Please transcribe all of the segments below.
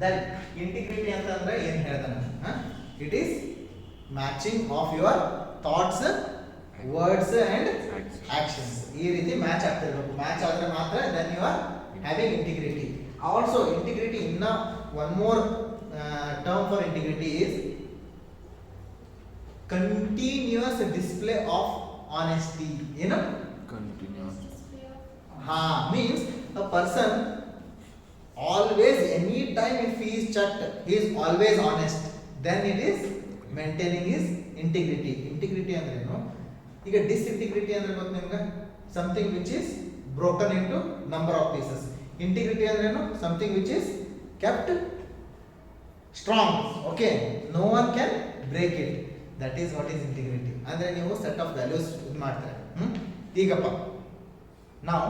Then integrity ಅಂತಂದ್ರೆ ಏನು ಹೇಳ್ತಾನೆ, it is matching of your thoughts, words and actions. ಈ ರೀತಿ ಮ್ಯಾಚ್ ಆಗ್ತಿರ್ಬೇಕು. ಮ್ಯಾಚ್ ಆದ್ರೆ ಮಾತ್ರ then you are having integrity. Also integrity ಇನ್ನ one more term for integrity is continuous display of honesty. ಏನು Continuous. means a person always, any time if he is checked, he is always honest, then it is maintaining his integrity. Integrity ಅಂದ್ರೆ ಏನು? ಈಗ disintegrity ಅಂದ್ರೆ ಗೊತ್ತು ನಿಮ್ಗೆ, something which is broken into number of pieces. Integrity ಅಂದ್ರೆ ಏನು? Something which is kept strong. Okay, no one can break it. That is what is integrity. ಅಂದ್ರೆ ನೀವು set of values ಇದು ಮಾಡ್ತಾರೆ. ಈಗಪ್ಪ now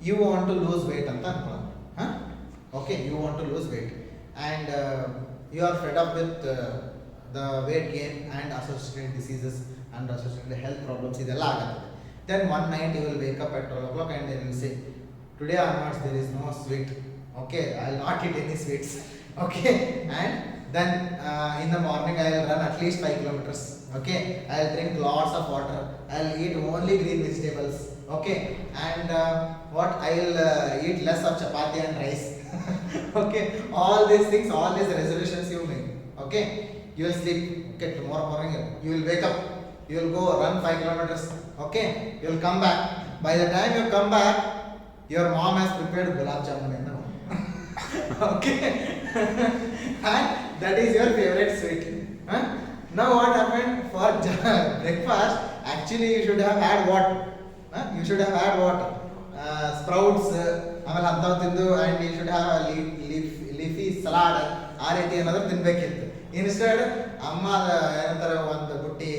you want to lose weight ಅಂತ ಅನ್ಕೊಳ್ಳೋಣ. Okay, you want to lose weight and you are fed up with the weight gain and associated diseases and associated health problems ಇದೆಲ್ಲ ಆಗುತ್ತೆ. Then one night you will wake up at 12 o'clock and then you will say, today onwards there is no sweet. Okay, I will not eat any sweets. Okay, and then in the morning I will run at least 5 kilometers. Okay, I will drink lots of water. I will eat only green vegetables. Okay, and what I will eat less of chapati and rice. Okay, all these things, all these resolutions you make. Okay, you will sleep. Okay, tomorrow morning you will wake up, you will go run 5 kilometers. Okay, you will come back. By the time you come back, your mom has prepared gulab jamun. Okay, and that is your favorite sweet. Now what happened for breakfast? Actually you should have had what? You should have had what? Sprouts, ಆಮೇಲೆ ಅಂಥವು ತಿಂದು, and you should have leafy salad, ಆ ರೀತಿ ಏನಾದರೂ ತಿನ್ಬೇಕಿತ್ತು. Instead ಅಮ್ಮ ಏನಂತಾರೆ ಒಂದು ಬುಟ್ಟಿ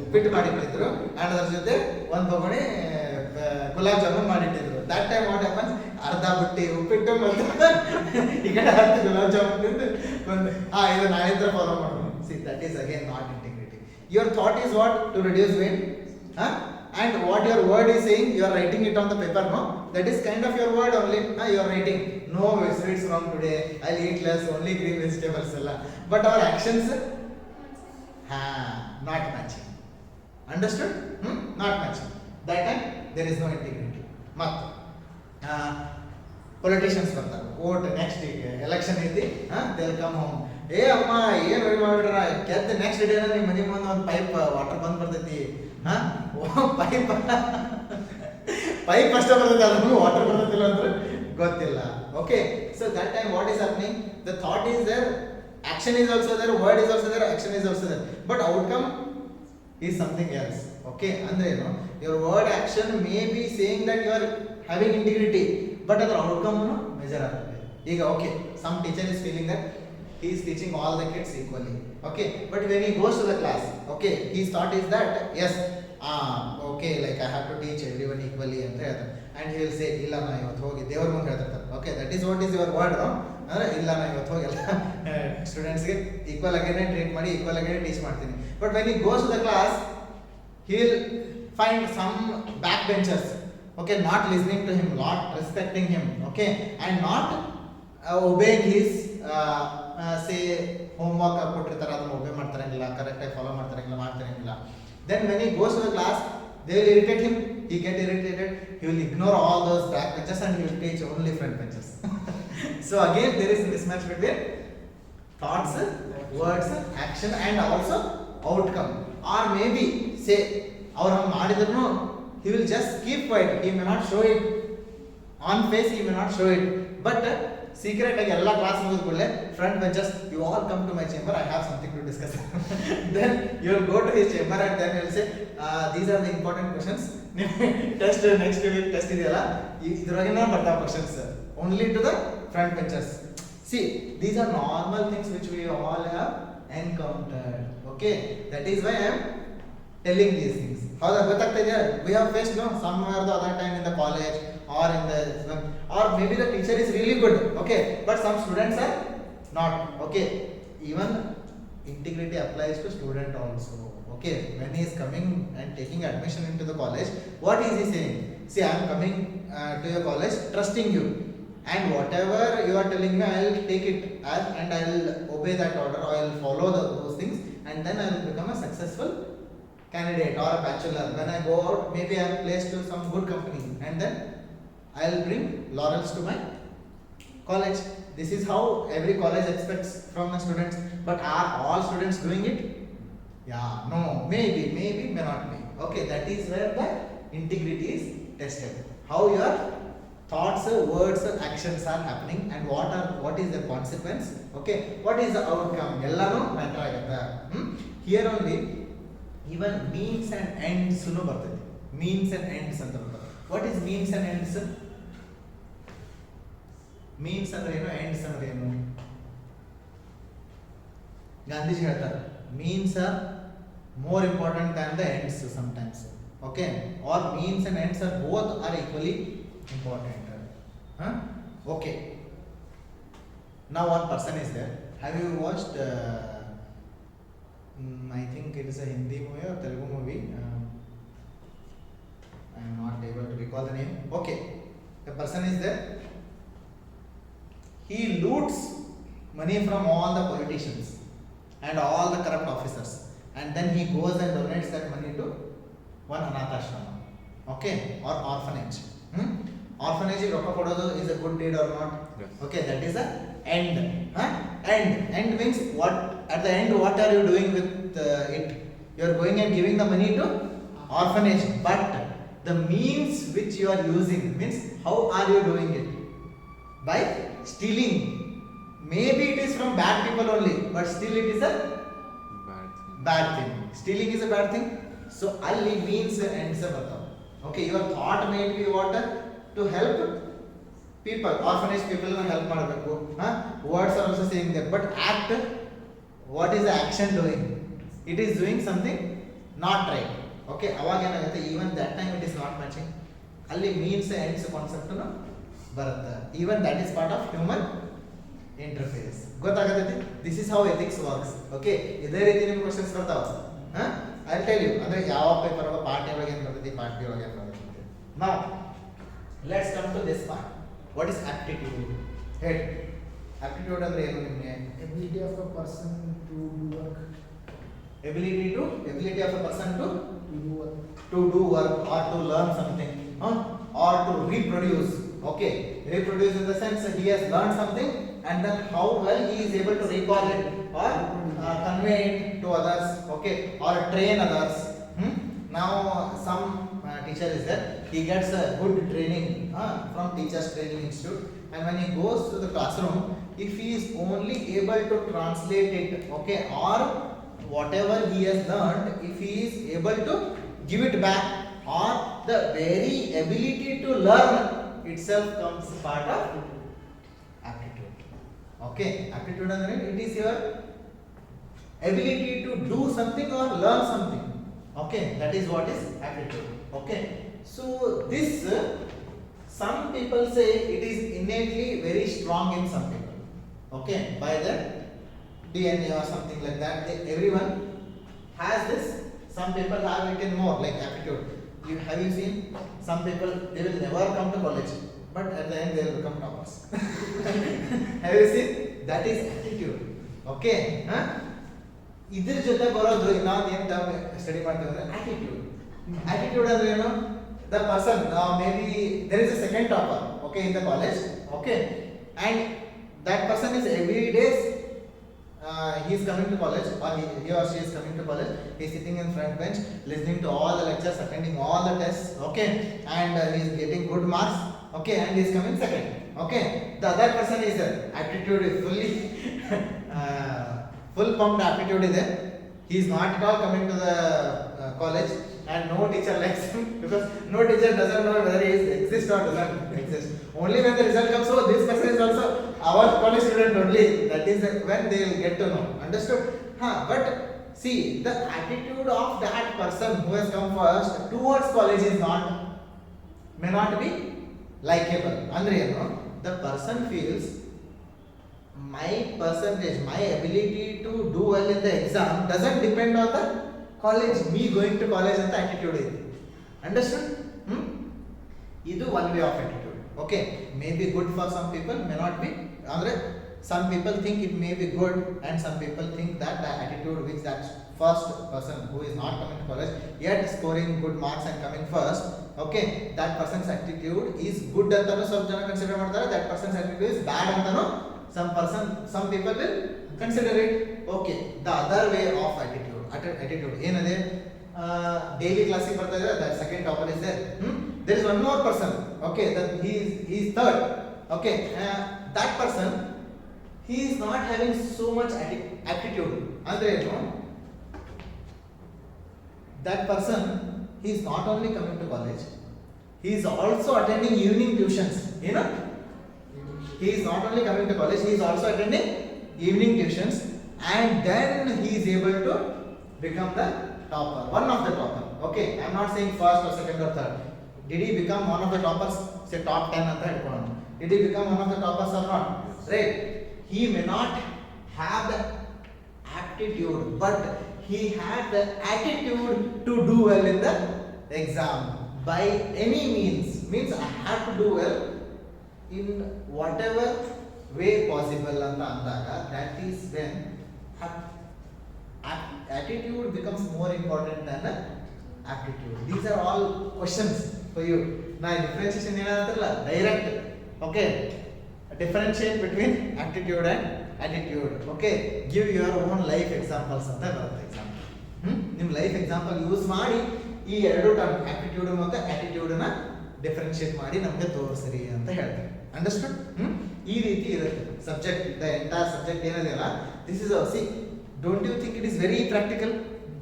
ಉಪ್ಪಿಟ್ಟು ಮಾಡಿಟ್ಟಿದ್ರು ಆ್ಯಂಡ್ ಅದ್ರ ಜೊತೆ ಒಂದು ಬೊಗಣಿ ಗುಲಾಬ್ ಜಾಮೂನ್ ಮಾಡಿಟ್ಟಿದ್ರು. ದಟ್ ಟೈಮ್ ವಾಟ್ ಹ್ಯಾಪನ್ಸ್, ಅರ್ಧ ಬುಟ್ಟಿ ಉಪ್ಪಿಟ್ಟು ಮತ್ತು ಈ ಕಡೆ 10 ಗುಲಾಬ್ ಜಾಮೂನ್ ತಿಂದು ಒಂದು ಇದು ನಾಳಿಂದ ಫಾಲೋ ಮಾಡೋದು. See that is again not integrity. Your thought is what? To reduce weight. And what your word is saying, you are writing it on the paper, no? That is kind of your word only. You are writing, no sweets from today, I'll eat less, only green vegetables. But our actions, not matching. Understood? Not matching. That time, there is no integrity. Politicians ಬರ್ತಾರೆ, vote next week, election ಐತಿ, they'll come home. ಏ ಅಮ್ಮ ಏನು ready ಮಾಡಿಬಿಟ್ರ, ಗೆದ್ದ next ಡೇನ ನಿಮ್ಮ ಮನೆ ಮುಂದೆ ಒಂದು ಪೈಪ್ ವಾಟರ್ ಬಂದು ಬರ್ತೈತಿ. ಪೈಪ್ ಅಷ್ಟೇ ಬರ್ತೈತೆ, ಅದನ್ನು ವಾಟರ್ ಬರ್ತೈತಿಲ್ಲ ಅಂದ್ರೆ ಗೊತ್ತಿಲ್ಲ. Okay, so that time what is happening? The thought is there, action is also there, word is also there, action is also there, but outcome is something else. Okay, ಅಂದ್ರೆ ಏನು? your word action may be saying that you are having integrity, but ಅದರ outcome measure ಆಗುತ್ತೆ. ಈಗ okay, some teacher is feeling that he is teaching all the kids equally. Okay, but when he goes to the class, okay, his thought is that yes, okay, like I have to teach everyone equally ಅಂತ ಹೇಳ್ತಾರೆ. and he will say, ಇಲ್ಲ ನಾ ಇವತ್ತು ಹೋಗಿ ದೇವರ ಮುಂದೆ ಹೇಳ್ತಾರೆ. Okay, that is what is your word, no? ಅಂದ್ರೆ ಇಲ್ಲ ನಾ ಇವತ್ತು ಹೋಗಿ ಎಲ್ಲ ಸ್ಟೂಡೆಂಟ್ಸ್ಗೆ ಈಕ್ವಲ್ ಆಗೇನೆ ಟ್ರೀಟ್ ಮಾಡಿ, ಈಕ್ವಲ್ ಆಗೇನೆ ಟೀಚ್ ಮಾಡ್ತೀನಿ. but when he goes to the class, he will find some backbenchers, okay, not listening to him, not respecting him, okay, and not obeying his say homework ಕೊಟ್ಟಿರ್ತಾರೆ, ಅದನ್ನು ಒಬೇ ಮಾಡ್ತಾರಂಗಿಲ್ಲ, ಕರೆಕ್ಟಾಗಿ follow ಮಾಡ್ತಾರಂಗಿಲ್ಲ. Then when he goes to the class, they will irritate him, he get irritated, he will ignore all those back benches and he will teach only front benches. So again there is a mismatch between thoughts, words, action and also outcome. Or maybe say ಅವ್ರು ಹಂಗೆ ಮಾಡಿದ್ರು, he will just keep quiet, he may not show it on face, he may not show it, but secret ಆಗಿ ಎಲ್ಲ class ಮುಗಿದ ಕೂಡಲೇ front benches, you all come to my chamber, I have something to discuss. Then you will go to his chamber and then will say, these are the important questions. ನಿಮ್ಮ test next week test ಇದೆಯಲ್ಲ, ಇದ್ರೊಳಗಿನ ಬರ್ತಾವ questions only to the front benchers. See these are normal things which we all have encountered. Okay, that is why I am telling these things. ಹೌದಾ, ಗೊತ್ತಾಗ್ತಾ ಇದೆಯಾ? we have faced no somewhere the other time in the college or in the, or maybe the teacher is really good, okay, but some students are not. Okay, even integrity applies to student also. Okay, when he is coming and taking admission into the college, what is he saying? See, I am coming to your college trusting you, and whatever you are telling me, I'll take it as, and I'll obey that order, or I'll follow those things, and then I will become a successful candidate or a bachelor. When I go out, maybe I am placed to some good company, and then I'll bring laurels to my college. This is how every college expects from the students. But are all students doing it? Yeah, no, maybe, may not be. Okay, that is where the integrity is tested. How your thoughts, words, actions are happening, and what is the consequence? Okay, what is the outcome? Ellanu matter agutta. Here only, even means and ends bರ್ತದೆ. Means and ends ಅಂತ ಬರ್ತದೆ. What is means and ends? Means ಅಂದ್ರೆ ಏನು, ends ಅಂದ್ರೆ ಏನು? ಗಾಂಧೀಜಿ ಹೇಳ್ತಾರೆ, means are more important than the ends sometimes. Okay, or means and ends are both are equally important. Okay, now one person is there. Have you watched I think it is a Hindi movie or Telugu movie, I am not able to recall the name. Okay, the person is there, he loots money from all the politicians and all the corrupt officers, and then he goes and donates that money to one anatha-ashrama, okay, or orphanage. Orphanage rokka kododu is a good deed or not? Yes. Okay, that is a end. End means what? At the end, what are you doing with it? You are going and giving the money to orphanage, but the means which you are using means how are you doing it? By stealing. Maybe it is from bad people only, but still it is a bad thing. Stealing is a bad thing. So ಅಲ್ಲಿ means ends ಬರ್ತಾವ. Okay, your thought may be what? To help people, orphanage people help ಮಾಡಬೇಕು. Words are also saying that, but act, what is the action doing? It is doing something not right. Okay, ಅವಾಗ ಏನಾಗುತ್ತೆ, even that time it is not matching. ಅಲ್ಲಿ means ends concept ಬರುತ್ತೆ. Even that is part of human interface. ಗೊತ್ತಾಗುತ್ತೆ? This is how ethics works. Okay, ಇದೇ ರೀತಿ ನಿಮಗೆ questions ಬರ್ತಾವ. I'll tell you, ಅಂದ್ರೆ ಯಾವ ಪೇಪರ್ ಒಳಗೆ ಪಾರ್ಟ್ ಎ ಒಳಗೆ ಏನು ಬರ್ತೈತಿ, ಪಾರ್ಟ್ ಬಿ ಒಳಗೆ ಏನು ಬರ್ತೈತಿ. Now let's come to this part. What is aptitude? Head. Aptitude ಅಂದ್ರೆ ಏನು ನಿಮಗೆ? Ability of a person to do work. Ability of a person to do work or to learn something, or to reproduce. Okay, reproduce in the sense he has learned something, and then how well he is able to recall it or convey it to others. Okay, or train others. Now some teacher is there, he gets a good training from Teachers Training Institute, and when he goes to the classroom, if he is only able to translate it, okay, or whatever he has learned, if he is able to give it back, or the very ability to learn itself comes part of aptitude. Okay, aptitude andre it is your ability to do something or learn something. Okay, that is what is aptitude. Okay, so this some people say it is innately very strong in some people. Okay, by the DNA or something like that, everyone has this. Some people have it in more, like aptitude. Have you seen some people, they will never come to college, but at the end they will become toppers. Have you seen? That is attitude. Okay, ಇದ್ರ ಜೊತೆ ಬರೋದು ಇನ್ನೊಂದು ಏನು term study ಮಾಡ್ತೀವಿ attitude. Attitude ಅಂದ್ರೆ ಏನು? The person, maybe there is a second topper, okay, in the college, okay, and that person is every day he is coming to college, or he or she is coming to college, he is sitting in front bench, listening to all the lectures, attending all the tests, okay, and he is getting good marks, okay, and he is coming second. Okay, the other person is attitude is fully full pumped aptitude is there. He is not at all coming to the college, and no teacher likes him because no teacher doesn't know whether he exists or doesn't exist. Only when the result comes, so this person is also our college student only. That is when they will get to know. Understood? But see, the attitude of that person who has come first towards college is may not be likable. Andre ಏನು, the person feels my percentage, my ability to do well in the exam doesn't depend on the college, me going to college ಅಂತ attitude ಇದೆ. Understood? ಇದು one way of attitude. Okay, may be good for some people, may not be. Andre some people think it may be good, and some people think that the attitude which that first person who is not coming to college yet scoring good marks and coming first, okay, that person's attitude is good antano ಸ್ವಲ್ಪ ಜನ consider ಮಾಡ್ತಾರೆ, that person's attitude is bad antano some people will consider it. Okay, the other way of attitude ಏನದೆ, daily class ಗೆ ಬರ್ತಾ ಇದ್ರೆ that second topper is there. There is one more person, okay, that he is third, okay, that person he is not having so much attitude. Andre no, that person he is not only coming to college, he is also attending evening tuitions, you know, he is not only coming to college, he is also attending evening tuitions, and then he is able to become the topper, one of the topper. Okay, I am not saying first or second or third. Did he become one of the toppers, say top 10 anta idkonoಣ, did he become one of the toppers or not? Right, he may not have the aptitude, but he had the attitude to do well in the exam by any means I have to do well in whatever way possible anta andaga, that is when attitude becomes more important than the aptitude. These are all questions for you. Now differentiation ಏನಂತಾರಲ್ಲ direct, okay, differentiate between attitude and attitude. Okay, give your own life examples ಅಂತ ಬರುತ್ತೆ example. ನಿಮ್ಮ life example use ಮಾಡಿ ಈ ಎರಡು term aptitude ಮತ್ತು attitude ನ differentiate ಮಾಡಿ ನಮಗೆ ತೋರಿಸ್ರಿ ಅಂತ ಹೇಳ್ತಾರೆ. ಅಂಡರ್ಸ್ಟುಡ್? ಈ ರೀತಿ ಇರುತ್ತೆ ಸಬ್ಜೆಕ್ಟ್, ದ ಎಂಟೈರ್ ಸಬ್ಜೆಕ್ಟ್ ಏನಿದೆಯಲ್ಲ, this is see, don't you think it is very practical,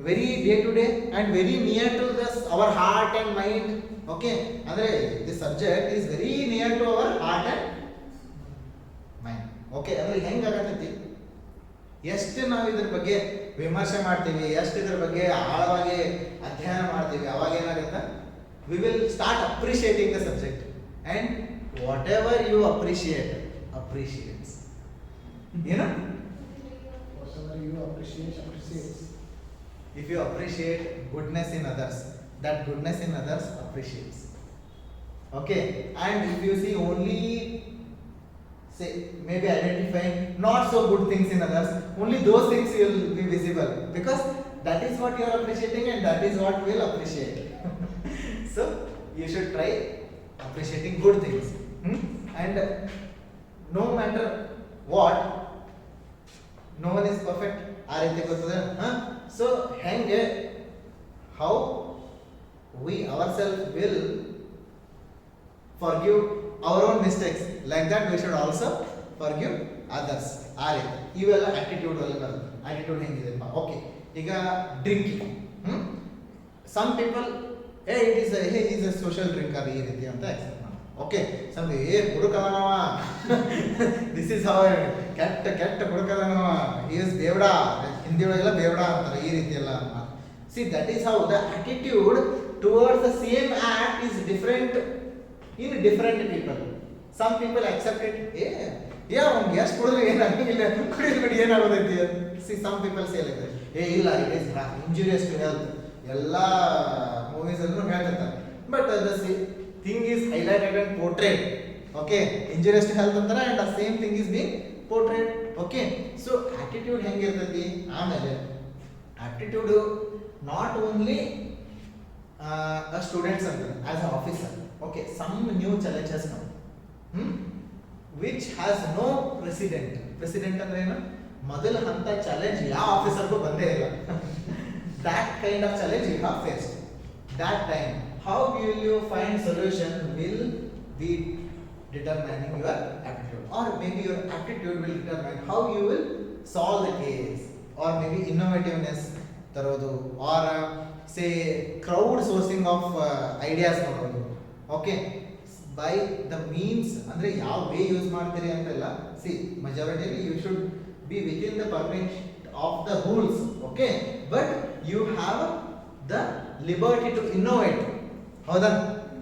very day to day and very near to this our heart and mind. Okay, andre this subject is very near to our heart and mind. Okay, andre ಹೆಂಗ ಆಗತೈತಿ, ಎಷ್ಟು ನಾವು ಇದ್ರ ಬಗ್ಗೆ ವಿಮರ್ಶೆ ಮಾಡ್ತೀವಿ, ಎಷ್ಟು ಇದ್ರ ಬಗ್ಗೆ ಆಳವಾಗಿ ಅಧ್ಯಯನ ಮಾಡ್ತೀವಿ, ಅವಾಗ ಏನಾಗುತ್ತೆ, we will start appreciating the subject, and whatever you appreciates, you know, whatever you appreciates. If you appreciate goodness in others, that goodness in others appreciates. Okay, and if you see only, say, maybe identifying not so good things in others, only those things will be visible, because that is what you are appreciating and that is what will appreciate. So you should try appreciating good things, and no matter what, no one is perfect. ಆ ರೀತಿ ಗೊತ್ತದೆ. So ಹೆಂಗೆ, how we ourselves will forgive our own mistakes, like that we should also forgive others. ಆ ರೀತಿ ಇವೆಲ್ಲ attitude ಅಲ್ಲಿ ಬರುತ್ತೆ. Attitude ಹೆಂಗಿದೆಪ್ಪ, okay, ಈಗ drinking, some people it is a social drinker ಈ ರೀತಿ ಅಂತ ಎಕ್ಸೆಪ್ಟ್ ಮಾಡಿ. ಓಕೆ, ಸಮ್ ಹುಡುಕದನವ, ದಿಸ್ ಇಸ್ ಹೌ, ಕೆಟ್ಟ ಹುಡುಕದನವ, ಈಸ್ ಬೇವಡ, ಹಿಂದಿ ಒಳಗೆಲ್ಲ ಬೇವಡ ಅಂತಾರೆ, ಈ ರೀತಿ ಎಲ್ಲ. C that is how the attitude towards the same act is different in different people. Some people accept it, ಅವ್ನಿಗೆ ಎಷ್ಟು ಕುಡಿದ್ರೆ ಏನಾಗಿಲ್ಲ, ಕುಡಿದ್ಬಿಟ್ಟು ಏನಾಗೋದೈತಿ. See some people say like that, ಇಲ್ಲ it is injurious to health, ಎಲ್ಲ ಮೂವೀಸ್ ಅಲ್ಲೂ ಹೇಳ್ತಿರ್ತಾರೆ, but the thing is highlighted and portrait. Okay, injurious to health ಅಂತಾರೆ and the same thing is being portrait. Okay, so attitude ಹೆಂಗಿರ್ತೈತಿ. ಆಮೇಲೆ aptitude not only students ಅಂತ, as a officer. Okay, some new challenges come, which has no precedent. Precedent ಅಂದ್ರೆ ಏನು, ಮೊದಲ ಹಂತ challenge ಯಾವ ಆಫೀಸರ್ಗೂ ಬಂದೇ ಇಲ್ಲ. That kind of challenge you have faced. That time, how will you find solution will be determining your aptitude, or maybe your aptitude will determine how you will solve the case, or maybe innovativeness ತರೋದು, or say crowd sourcing of ideas ಮಾಡೋದು. Okay, by the means ಅಂದ್ರೆ ಯಾವ way use ಮಾಡ್ತೀರಿ ಅಂತೆಲ್ಲ. C majority you should be within the permit of the rules, okay, but you have the liberty to innovate. ಹೌದಾ?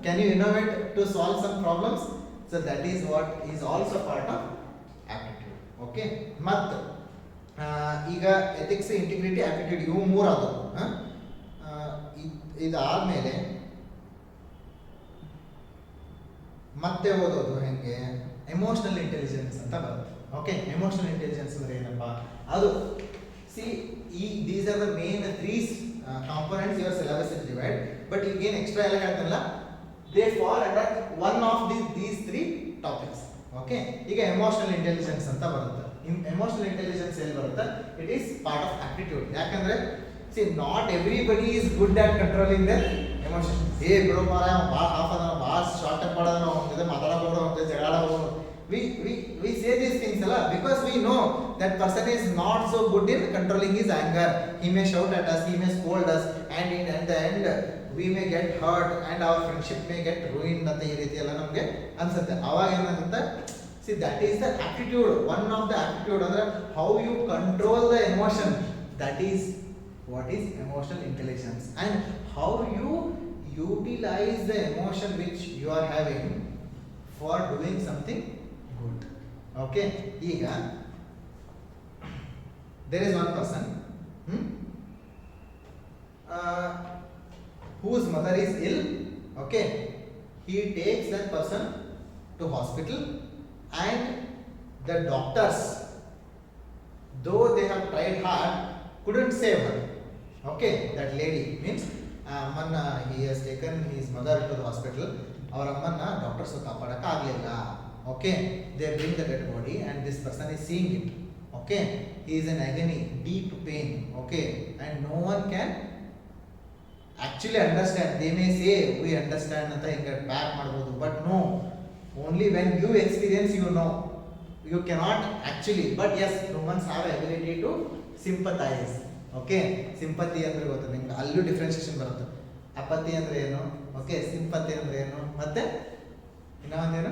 Can you innovate to solve some problems? So that is what is also part of aptitude. Okay, ಮತ್ತು ಈಗ ethics, integrity, aptitude ಇವು ಮೂರು ಆದವು. ಇದಾದ್ಮೇಲೆ ಮತ್ತೆ ಓದೋದು ಹೆಂಗೆ ಎಮೋಷನಲ್ ಇಂಟೆಲಿಜೆನ್ಸ್ ಅಂತ ಬರುತ್ತೆ. ಓಕೆ, ಎಮೋಷನಲ್ ಇಂಟೆಲಿಜೆನ್ಸ್ ಅಂದ್ರೆ ಏನಪ್ಪ, ಅದು see these are the main 3 components your syllabus is divide. But ಈಗೇನು ಎಕ್ಸ್ಟ್ರಾ ಎಲ್ಲ ಹೇಳ್ತಾನಲ್ಲ, they fall under one of these 3 topics. Okay, ಈಗ ಎಮೋಷನಲ್ ಇಂಟೆಲಿಜೆನ್ಸ್ ಅಂತ ಬರುತ್ತೆ. ಎಮೋಷನಲ್ ಇಂಟೆಲಿಜೆನ್ಸ್ ಎಲ್ಲಿ ಬರುತ್ತೆ, it is part of aptitude. ಯಾಕಂದ್ರೆ see not everybody is good at controlling their emotion. ಏ ಬಿಡೋ ಮಾರ ಭಾಳ ಹಾಫ್ ಅದ, ಭಾಳ ಶಾರ್ಟ್ ಟೆಂಪ್ ಮಾಡೋದು, ಅವನ ಜೊತೆ ಮಾತಾಡೋದು, ಅವನ ಜೊತೆ ಜಗಳ ಆಡೋದು. We say these things ಅಲ್ಲ, because we know that person is not so good in controlling his anger. He may shout at us, he may scold us, and at the end we may get hurt and our friendship may get ruined ಅಂತ ಈ ರೀತಿ ಎಲ್ಲ ನಮಗೆ ಅನ್ಸುತ್ತೆ. ಅವಾಗ ಏನಾಗುತ್ತೆ, see that is the aptitude, one of the aptitude ಅಂದ್ರೆ how you control the emotion, that is what is emotional intelligence, and how you utilize the emotion which you are having for doing something good. Okay, ಈಗ there is one person whose mother is ill. Okay, he takes that person to hospital, and the doctors, though they have tried hard, couldn't save her. Okay, that lady means ಅಮ್ಮನ್ನ he has taken his mother to the hospital. ಅವರ ಅಮ್ಮನ್ನ doctors ಕಾಪಾಡಕ್ಕೆ ಆಗಲಿಲ್ಲ. Okay, they bring the dead body and this person is seeing it. Okay, he is in agony, deep pain. Okay, and no one can actually understand. They may say we understand ಅಂತ ಹಿಂಗೆ back ಮಾಡ್ಬೋದು, but no, only when you experience you know. You cannot actually, but yes, humans have ability to sympathize. Okay, sympathy ಅಂದ್ರೆ ಗೊತ್ತು ನಿಮ್ಗೆ, ಅಲ್ಲೂ differentiation ಬರುತ್ತೆ. ಅಪತಿ ಅಂದ್ರೆ ಏನು, ಓಕೆ, ಸಿಂಪತಿ ಅಂದ್ರೆ ಏನು, ಮತ್ತೆ ಇನ್ನೊಂದೇನು,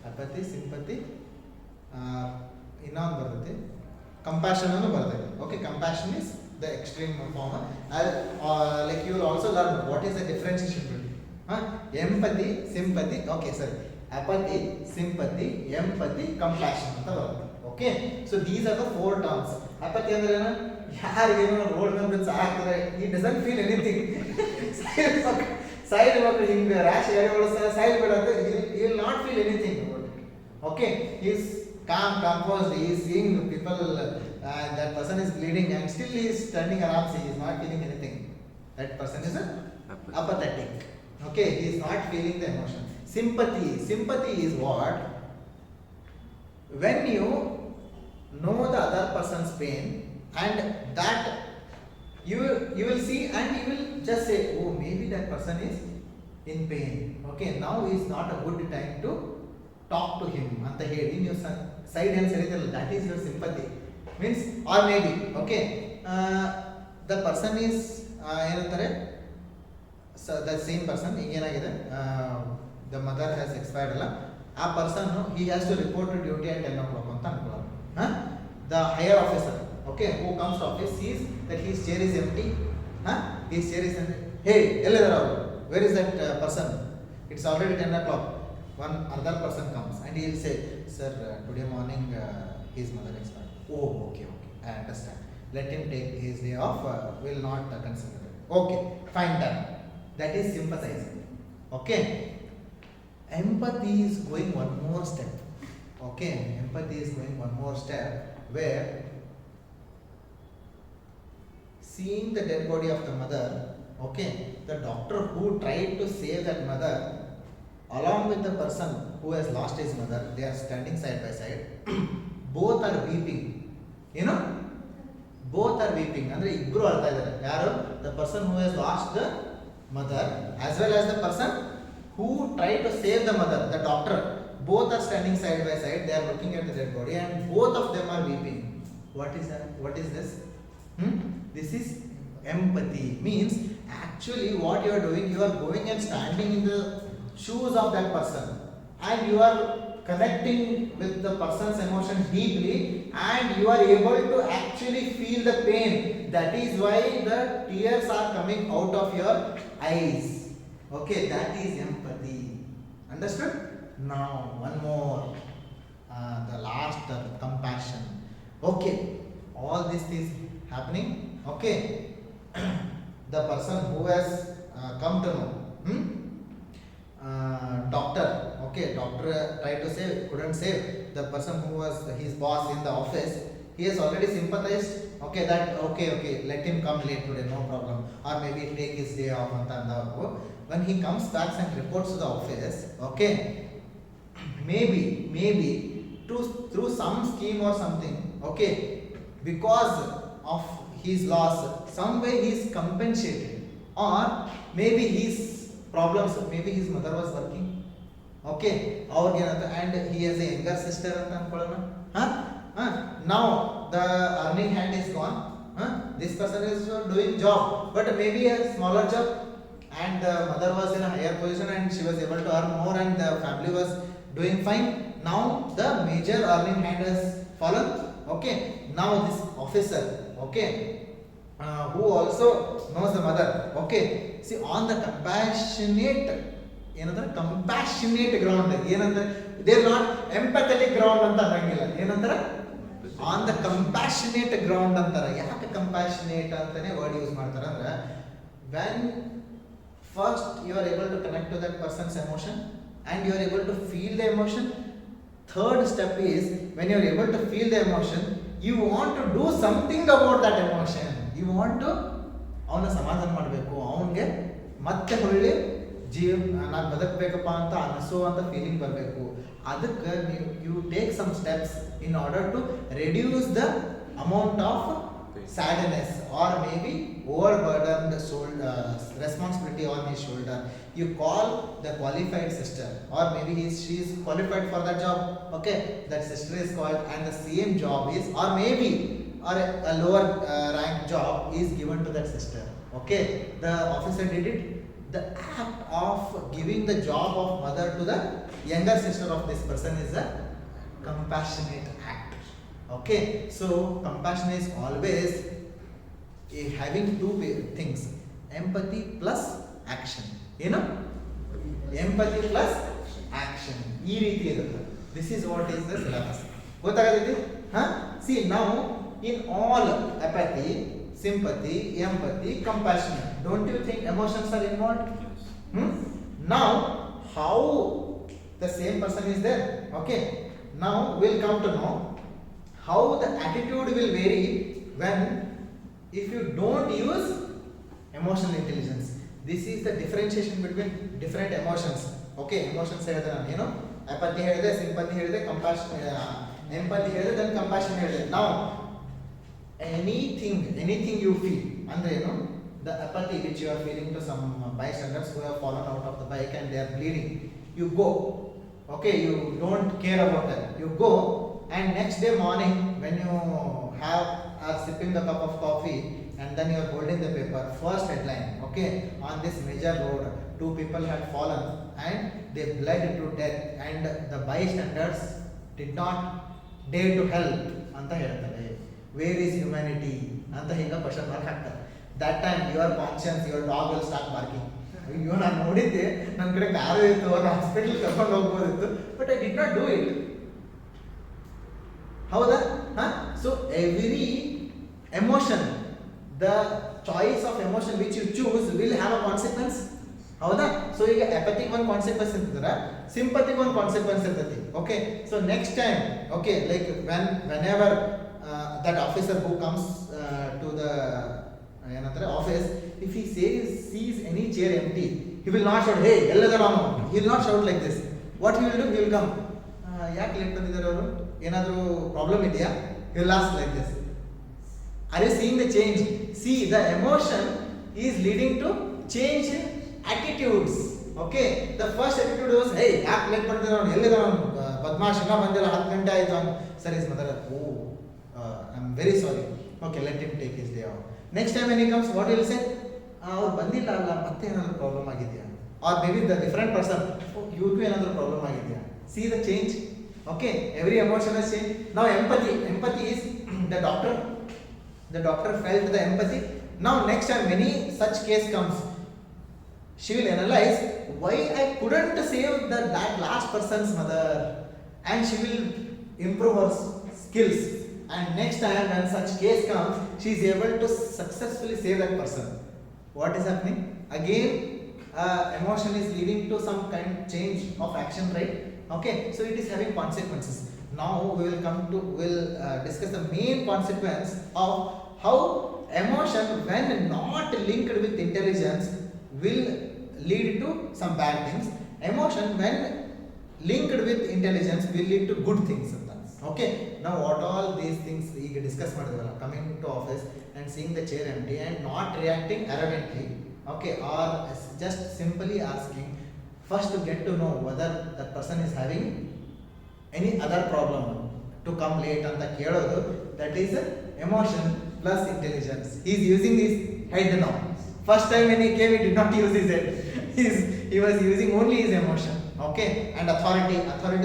ಅಪತಿ, ಸಿಂಪತಿ, ಇನ್ನೊಂದು ಬರ್ತೈತಿ ಕಂಪ್ಯಾಷನ್ ಅನ್ನು ಬರ್ತೈತಿ. Okay, compassion is the extreme form. Like you will also learn what is the differentiation between empathy, sympathy. Okay, ಸರಿ, ಅಪತಿ, ಸಿಂಪತಿ, ಎಂಪತಿ, ಕಂಪ್ಯಾಷನ್ ಅಂತ ಬರುತ್ತೆ. Okay, so these are the 4 terms. Apathy ಅಂದ್ರೆ ಏನು, ಯಾರಿಗೇನೋ road ಮೇಲೆ ಬಿದ್ದು ಹಾಕ್ತಾರೆ, ಈ doesn't feel anything. Side ಮಕ್ಕಳು ಹಿಂಗೆ ರ್ಯಾಶ್ ಗಾಡಿ ಓಡಿಸ್ತಾರೆ, ಸೈಡ್ ಬಿಡೋದು, he will not feel anything about it. Okay, he is calm, composed, he is seeing people, that person is bleeding and still he is standing around, he is not feeling anything. That person is apathetic. Okay, he is not feeling the emotion. Sympathy is what, when you know the other person's pain, and that you will see and you will just say, oh, maybe that person is in pain. Okay, now is not a good time to talk to him ಅಂತ ಹೇಳಿ ನೀವು side ಏನು ಸರಿತಲ್ಲ, that is your sympathy. Means, or maybe, okay, the person is ಏನಂತಾರೆ, so the same person ಈಗ ಏನಾಗಿದೆ, the mother has expired ಅಲ್ಲ, ಆ person he has to report to duty at 10 o'clock ಅಂತ ಅನ್ಕೊಳ್ಳೋಣ. The higher officer, okay, who comes to office sees that his chair is empty. His chair is empty. Hey, where is that person? It's already 10 o'clock. One other person comes and he will say, sir, today morning his mother expired. Oh, okay, I understand. Let him take his day off. Will not consider it. Okay, fine, done. That is sympathizing. Okay, empathy is going one more step. Okay, empathy is going one more step, where seeing the dead body of the mother, okay, the doctor who tried to save that mother, along with the person who has lost his mother, they are standing side by side. Both are weeping. You know, both are weeping. Andre ibru alta idare. Yaru, the person who has lost the mother, as well as the person who tried to save the mother, the doctor. Both are standing side by side. They are looking at the dead body, and both of them are weeping. What is that? What is this? This is empathy. Means actually what you are doing, you are going and standing in the shoes of that person, and you are connecting with the person's emotion deeply, and you are able to actually feel the pain. That is why the tears are coming out of your eyes. Okay, that is empathy. Understood? Now one more, the last, compassion. Okay, all this is happening. Okay, the person who has come to know, doctor, Okay, doctor tried to save, couldn't save. The person who was his boss in the office, he has already sympathized. Okay, that okay, let him come late today, no problem. Or maybe take his day off anta andavaru. When he comes back and reports to the office, okay, maybe through some scheme or something, okay, because of his loss, some way he is compensated, or maybe his problems, maybe his mother was working, okay, ಅವ್ರಿಗೆ ಏನಂತ, and he has a younger sister ಅಂತ ಅನ್ಕೊಳ್ಳೋಣ, now the earning hand is gone, this person is doing job, but maybe a smaller job, and the mother was in a higher position and she was able to earn more and the family was doing fine. Now the major earning hand has fallen, okay. Now this officer, okay, who also knows the mother, okay, see on the compassionate ground, ಏನಂದ್ರೆ they are not empathetic ground ಅಂತ ಅನ್ನಂಗಿಲ್ಲ, ಏನಂತಾರೆ on the compassionate ground ಅಂತಾರೆ. ಯಾಕೆ compassionate ಅಂತಾನೆ word use ಮಾಡ್ತಾರೆ ಅಂದ್ರೆ, when first you are able to connect to that person's emotion and you are able to feel the emotion. Third step is, when you are able to feel the emotion, you want to do something about that emotion. You want to ಅವನ ಸಮಾಧಾನ ಮಾಡಬೇಕು, ಅವನಿಗೆ ಮತ್ತೆ ಹೊಳ್ಳಿ ನಾನು ಬದುಕಬೇಕಪ್ಪ ಅಂತ ಅನಿಸುವಂಥ feeling ಬರಬೇಕು. ಅದಕ್ಕೆ you take some steps in order to reduce the amount of sadness or maybe overburdened responsibility on his shoulder. You call the qualified sister, or maybe she is qualified for that job, okay, that sister is called, and the same job is, or maybe a lower rank job is given to that sister, okay. The officer did it. The act of giving the job of mother to the younger sister of this person is a compassionate act, okay. So compassion is always having two things, empathy plus action, empathy plus action, ee reeti irutte. This is what is the syllabus. ಗೊತ್ತಾಗತೈತಿ? See, now in all apathy, sympathy, empathy, compassion, don't you think emotions are involved? Now how the same person is there, okay. Now we'll come to know how the attitude will vary when, if you don't use emotional intelligence. This is the differentiation between different emotions, okay. Emotions ಹೇಳಿದೆ ನಾನು, apathy ಹೇಳಿದೆ, sympathy ಹೇಳಿದೆ, compassion, empathy ಹೇಳಿದೆ, then compassion ಹೇಳಿದೆ. Now anything you feel ಅಂದ್ರೆ the apathy which you are feeling to some bystanders who have fallen out of the bike and they are bleeding, you go, okay, you don't care about that, you go, and next day morning when you are sipping the cup of coffee and then you are holding the paper, first headline, okay, on this major road 2 people had fallen and they bled to death and the bystanders did not dare to help ಅಂತ ಹೇಳ್ತಾರೆ. Where is humanity ಅಂತ ಹಿಂಗ question mark ಹಾಕ್ತಾರೆ. That time your conscience, your dog will start barking. ಅಯ್ಯೋ ನಾನು ನೋಡಿದ್ದೆ, ನನ್ನ ಕಡೆ ಕಾರು ಇತ್ತು, ಅವ್ರ ಹಾಸ್ಪಿಟಲ್ ಕರ್ಕೊಂಡು ಹೋಗ್ಬೋದಿತ್ತು, but I did not do it. ಹೌದಾ? So every emotion, the choice of emotion which you choose will have a consequence. ಹೌದಾ? ಸೊ ಈಗ ಎಪತಿಕ್ ಒಂದು ಕಾನ್ಸಿಕ್ವೆನ್ಸ್ ಇರ್ತದ, ಸಿಂಪತಿಕ್ ಒಂದು ಕಾನ್ಸಿಕ್ವೆನ್ಸ್ ಇರ್ತೈತಿ, okay. So next time, okay, like whenever that officer who comes to the office, if he sees any chair empty, he will not shout, hey, elladanu. He will not shout like this. What he will do? He will come, ಯಾಕೆ late ಬಂದಿದ್ದಾರೆ ಅವರು, ಏನಾದರೂ problem ಇದೆಯಾ? He will ask like this. Are you seeing the change? See, the emotion is leading to change in attitudes, okay. The first attitude was, hey, ಯಾಕೆ late ಬಂದಿದ್ದಾರೆ ಅವನು, ಎಲ್ಲಿದ್ದಾನು, ಬದ್ಮಾಶ್ ಇನ್ನೂ ಬಂದಿಲ್ಲ, 10 ಗಂಟೆ ಆಯಿತು ಅಂತ. ಸರಿ his mother, oh, I'm very sorry, okay, let him take his day off. Next time when he comes, what he will say? ಅವ್ರು ಬಂದಿಲ್ಲ ಅಲ್ಲ, ಮತ್ತೆ ಏನಾದರೂ ಪ್ರಾಬ್ಲಮ್ ಆಗಿದೆಯಾ, or maybe the different person, you too ಏನಾದರೂ ಪ್ರಾಬ್ಲಮ್ ಆಗಿದೆಯಾ. See the change, okay. Every emotion has changed. Now empathy is the doctor felt the empathy. Now next time any such case comes, she will analyze why I couldn't save that last person's mother, and she will improve her skills. And next time when such case comes, she is able to successfully save that person. What is happening? Again emotion is leading to some kind change of action, right? Okay, so it is having consequences. Now we will discuss the main consequence of how emotion, when not linked with intelligence, will lead to some bad things. Emotion, when linked with intelligence, will lead to good things sometimes. Okay, now what all these things we discuss ಮಾಡಿದ್ವಲ್ಲ, coming to office and seeing the chair empty and not reacting arrogantly, okay, or just simply asking first to get to know whether that person is having any other problem to come late ಅಂತ ಕೇಳೋದು, that is emotion plus intelligence. He is using his head now. First time when he came, he did not use his head. He was using only his emotion. Okay, and authority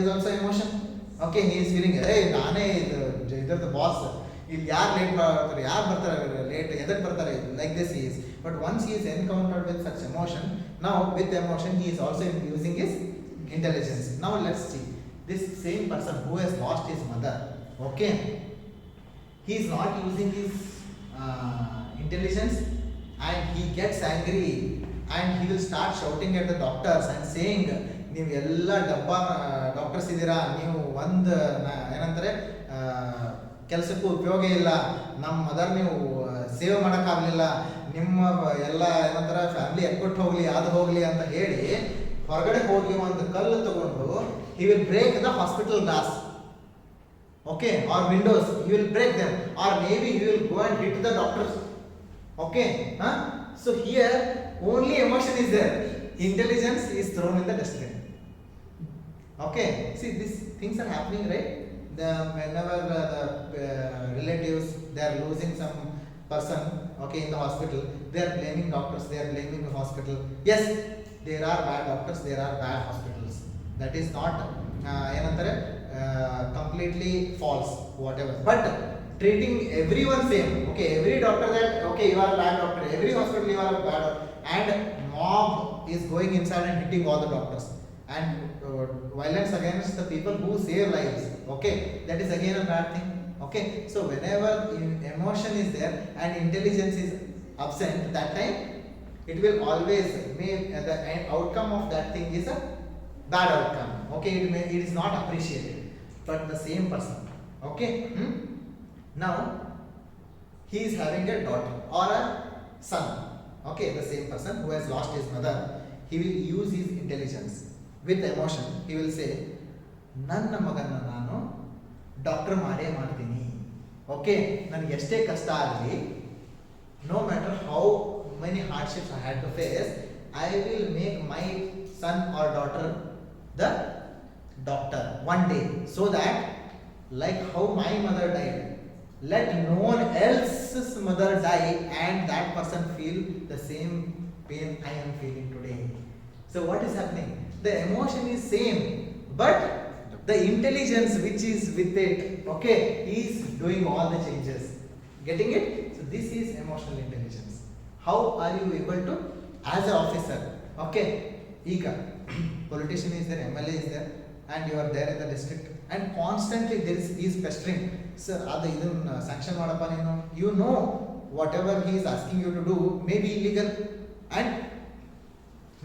is also emotion. Okay, he is feeling, hey, ನಾನೇ ಇದರದ boss, ಇಲ್ಲಿ ಯಾರು late ಬರ್ತಾರೆ, ಯಾರು ಬರ್ತಾರೆ late, ಎದಕ್ಕೆ ಬರ್ತಾರೆ, like this he is. But once he is encountered with such emotion, now with emotion he is also using his intelligence. Now let's see this same person who has lost his mother. Okay, he is not using his intelligence, and he gets angry and he will start shouting at the doctors and saying, ನೀವು ಎಲ್ಲ ಡಬ್ಬ doctors ಇದ್ದೀರಾ, ನೀವು ಒಂದು ಏನಂತಾರೆ ಕೆಲಸಕ್ಕೂ ಉಪಯೋಗ ಇಲ್ಲ, ನಮ್ಮ ಮದರ್ ನೀವು ಸೇವೆ ಮಾಡೋಕ್ಕಾಗಲಿಲ್ಲ, ನಿಮ್ಮ ಎಲ್ಲ ಏನಂತಾರೆ ಫ್ಯಾಮಿಲಿ ಎಕ್ಕೊಟ್ಟು ಹೋಗಲಿ ಅದು ಹೋಗಲಿ ಅಂತ ಹೇಳಿ ಹೊರಗಡೆ ಹೋಗಿ ಒಂದು ಕಲ್ಲು ತಗೊಂಡು he will break the hospital glass, okay, or windows, he will break them, or maybe he will go and hit the doctors. Okay, so here only emotion is there, intelligence is thrown in the dustbin. Okay, see these things are happening, right? Whenever the relatives, they are losing some person, okay, in the hospital, they are blaming doctors, they are blaming the hospital. Yes, there are bad doctors, there are bad hospitals, that is not ಏನಂತಾರೆ completely false, whatever, but treating everyone same, okay, every doctor that, okay, you are a bad doctor, every hospital you are a bad doctor, and mob is going inside and hitting all the doctors, and violence against the people who save lives, okay, that is again a bad thing. Okay, so whenever emotion is there and intelligence is absent, that time it will always make the outcome of that thing is a bad outcome. Okay, it is not appreciated. But the same person, okay, now he is having a daughter or a son, okay, the same person who has lost his mother, he will use his intelligence with emotion. He will say, ನನ್ನ ಮಗನ ನಾನು doctor ಮಾಡೇ ಮಾಡ್ತೀನಿ, okay, ನನಗೆ ಎಷ್ಟೇ ಕಷ್ಟ ಆಗಲಿ, no matter how many hardships I had to face, I will make my son or daughter the doctor one day, so that like how my mother died, let no one else's mother die and that person feel the same pain I am feeling today. So what is happening? The emotion is same, but the intelligence which is with it, okay, is doing all the changes. Getting it? So this is emotional intelligence. How are you able to, as an officer, okay, ega politician is there, MLA is there, and you are there in the district, and constantly there is pestering, sir adu idun sanction madappa neenu, you know whatever he is asking you to do may be illegal, and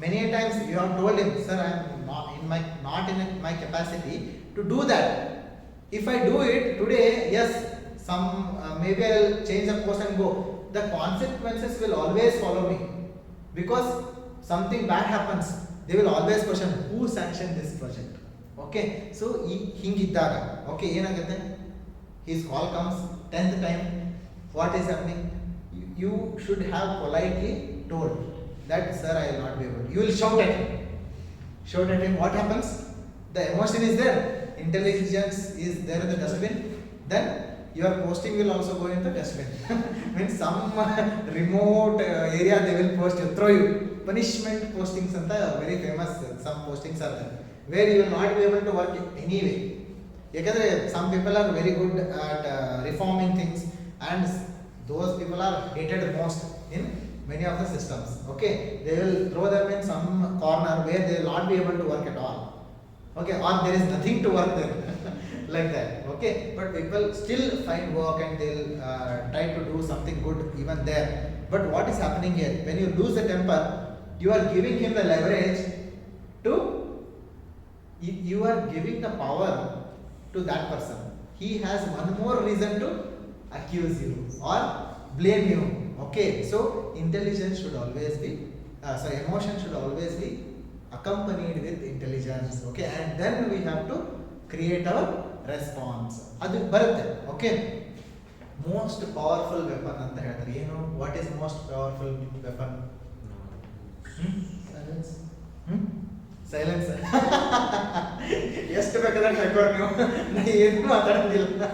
many a times you have told him, sir, I am not in my capacity to do that. If I do it today, yes, some maybe I will change the course and go. The consequences will always follow me, because something bad happens, they will always question who sanctioned this project. Okay, so hingidaga, okay, ಏನಾಗುತ್ತೆ, his call comes 10th time, what is happening? You should have politely told that, sir, I will not be able to. You will shout at him. What happens? The emotion is there, intelligence is there in the dustbin, then your posting will also go in the dustbin. When some remote area they will post you, throw you. Punishment postings anta very famous, some postings are there, where you will not be able to work anyway. Yakandre some people are very good at reforming things, and those people are hated most in many of the systems. Okay, they will throw them in some corner where they will not be able to work at all. Okay, or there is nothing to work there. Like that. Okay, but people still find work and they'll try to do something good even there. But what is happening here? When you lose the temper, you are giving him the leverage to, you are giving the power to that person. He has one more reason to accuse you or blame you. Okay, so intelligence should always be, emotion should always be accompanied with intelligence. Okay, and then we have to create our response. ಅದು ಬರುತ್ತೆ. Okay, most powerful weapon ಅಂತ ಹೇಳ್ತಾರೆ. ಏನು, what is most powerful weapon? Silence. Silence. ಎಷ್ಟು ಬೇಕಾದ್ರೆ ಹಾಕೋರು ನೀವು, ನಾ ಏನು ಮಾತಾಡೋದಿಲ್ಲ.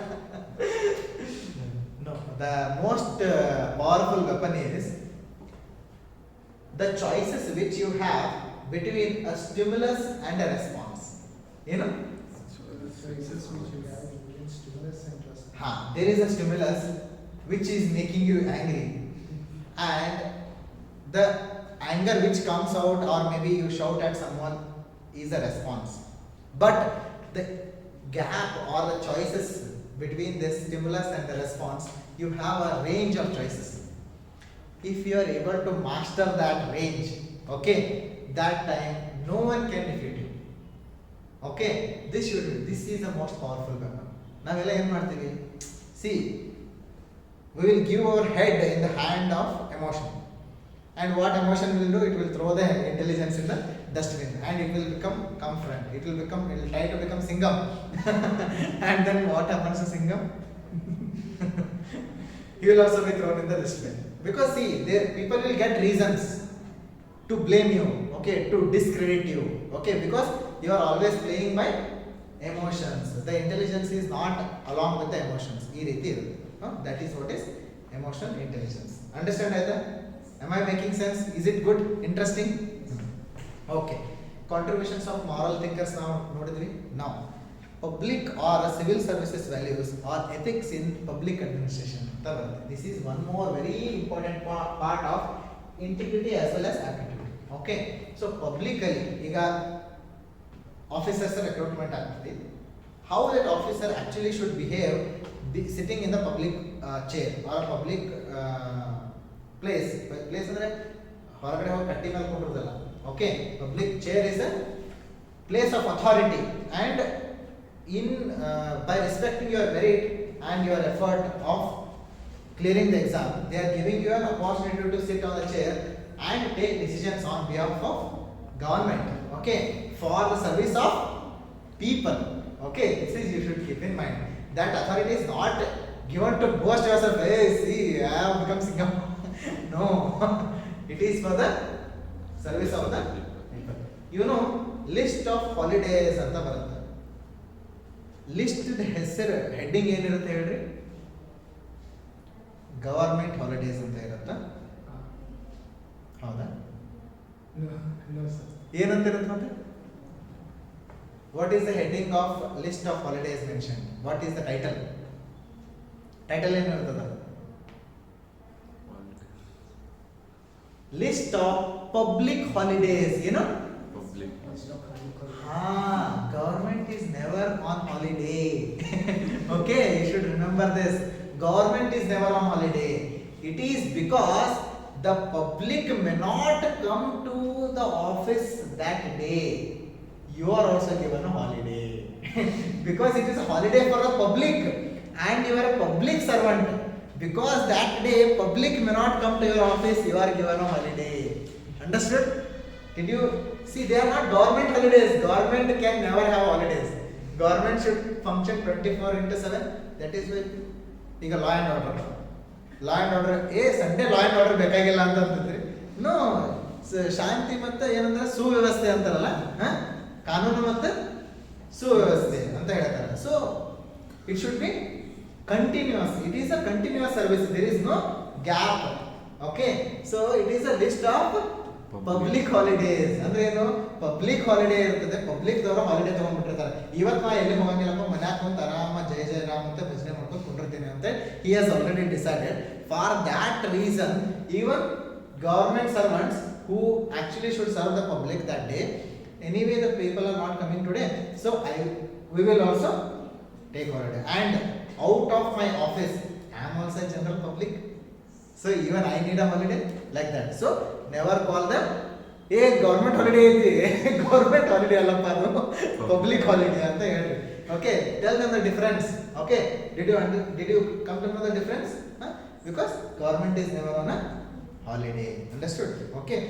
No, the most powerful weapon is the choices which you have between a stimulus and a response. You know? Choices which you have between stimulus and response. There is a stimulus which is making you angry, and the anger which comes out, or maybe you shout at someone, is a response. But the gap or the choices between this stimulus and the response, you have a range of choices. If you are able to master that range, okay, that time no one can defeat you. Okay, this is the most powerful weapon. ನಾವೆಲ್ಲ ಏನು ಮಾಡ್ತೀವಿ? See, we will give our head in the hand of emotion. And what emotion will do? It will throw the intelligence in the dustbin, and it will come friend. It will try to become Singham. And then what happens to Singham? He will also be thrown in the dustbin. Because see, people will get reasons to blame you, okay, to discredit you, okay, because you are always playing by emotions. The intelligence is not along with the emotions. ಈ ರೀತಿ ಇರುತ್ತೆ. That is what is emotional intelligence. Understand either? Am I making sense? Is it good? Interesting? Okay. Contributions of moral thinkers now ನೋಡಿದ್ವಿ. Now, public or civil services values or ethics in public administration. This is one more very important part of integrity as well as aptitude. Okay. So publicly, ಈಗ officers recruitment ಆಗ್ತದೆ. How that officer actually should behave sitting in the public chair or a public place ಅಂದ್ರೆ ಹೊರಗಡೆ ಹೋಗಿ ಕಟ್ಟಿ ಮೇಲೆ ಕೂರೋದಲ್ಲ. Okay, public chair is a place of authority, and in by respecting your merit and your effort of clearing the exam, they are giving you an opportunity to sit on the chair and take decisions on behalf of government, okay, for the service of people. Okay, this is you should keep in mind. That authority is not given to boast yourself. Hey, see, I have become Singham. No, it is for the service of the people. You know, list of holidays ಅಂತ ಬರುತ್ತೆ. List ಹೆಸರು heading ಏನಿರುತ್ತೆ ಹೇಳ್ರಿ? Government holidays ಅಂತ ಇರುತ್ತಾ? ಹೌದಾ? ಏನಂತ ಇರುತ್ತೆ ಮತ್ತೆ? What is the heading of list of holidays mention? What is the title? Title ಏನಿರ್ತದ? List of public holidays. ಏನು? Public. Government is never on holiday. Okay, you should remember this. Government is never on holiday. It is because the public may not come to the office that day. You are also given a holiday. Because it is a holiday for the public and you are a public servant. Because that day public may not come to your office, you are given a holiday. Understood? Did you see? They are not government holidays. Government can never have holidays. Government should function 24/7. That is why ಈಗ law and order. Sunday law and order ಬೇಕಾಗಿಲ್ಲ ಅಂತ ಅಂತಿದ್ರಿ. No, ಶಾಂತಿ ಮತ್ತೆ ಏನಂದ್ರೆ ಸುವ್ಯವಸ್ಥೆ ಅಂತಾರಲ್ಲ, ಕಾನೂನು ಮತ್ತೆ ಸುವ್ಯವಸ್ಥೆ ಅಂತ ಹೇಳ್ತಾರೆ. So it should be continuous. It is a continuous service. There is no gap. Okay, so it is a list of public holidays. ಅಂದ್ರೆ ಏನು? ಪಬ್ಲಿಕ್ ಹಾಲಿಡೇ ಇರ್ತದೆ, ಪಬ್ಲಿಕ್ ದವರು ಹಾಲಿಡೇ ತಗೊಂಡ್ಬಿಟ್ಟಿರ್ತಾರೆ. ಇವತ್ತು ನಾ ಎಲ್ಲಿ ಹೋಗಂಗಿಲ್ಲಪ್ಪ, ಮನ್ಯಾಗ ಕುಂತ ಆರಾಮ ಜಯ ಜಯ ರಾಮ್ ಅಂತ ಭಜನೆ ಮಾಡ್ಕೊಂಡು ಕುಂಡಿರ್ತೀನಿ ಅಂತ he has already decided. For that reason, even government servants who actually should serve the public that day, anyway the people are not coming today, so we will also take holiday. And out of my office, I am also a general public, so even I need a holiday, like that. So never call them ಏ government holiday ಐತಿ government holiday ಅಲ್ಲಪ್ಪ ಅದು public holiday ಅಂತ ಹೇಳ್ರಿ. Okay, tell them the difference. Okay, did you come to know the difference? Because government is never on a holiday. Understood? Okay.